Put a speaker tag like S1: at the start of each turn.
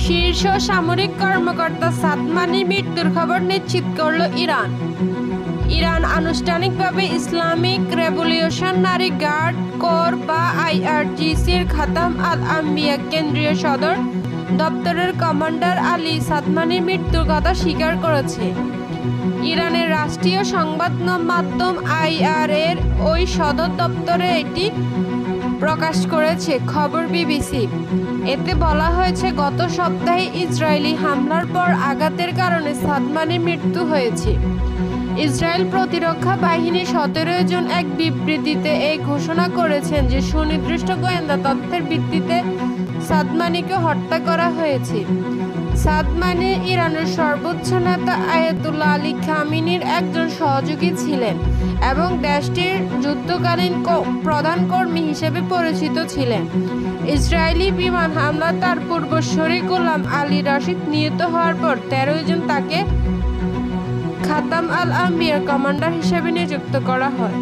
S1: শীর্ষ সামরিক কর্মকর্তা সাদমানির মৃত্যুর খবর নিশ্চিত করল ইরান। ইরান আনুষ্ঠানিকভাবে ইসলামিক রেভলিউশনারি গার্ড কোর বা আইআরজিসির খাতাম আল আম্বিয়া কেন্দ্রীয় সদর দপ্তরের কমান্ডার আলী সাদমানির মৃত্যুর কথা স্বীকার করেছে। ইরানের রাষ্ট্রীয় সংবাদ মাধ্যম আইআর-এর ওই সদর দপ্তরে এটি প্রকাশ করেছে খবর বিবিসি। এতে বলা হয়েছে, গত সপ্তাহে ইসরায়েলি হামলার পর আঘাতের কারণে সাদমানির মৃত্যু হয়েছে। ইসরায়েল প্রতিরক্ষা বাহিনী 17 জুন এক বিবৃতিতে এই ঘোষণা করেছেন যে সুনির্দিষ্ট গোয়েন্দা তথ্যের ভিত্তিতে সাদমানিকে হত্যা করা হয়েছে। সাদমানি ইরানের সর্বোচ্চ নেতা আয়াতুল্লাহ আলী খামেনির একজন সহযোগী ছিলেন এবং দেশটির যুদ্ধকালীন প্রধান কর্মী হিসেবে পরিচিত ছিলেন। ইসরায়েলি বিমান হামলায় তার পূর্বসূরি গোলাম আলী রশিদ নিহত হওয়ার পর 13 জুন তাকে খাতাম আল আম্বিয়ার কমান্ডার হিসেবে নিযুক্ত করা হয়।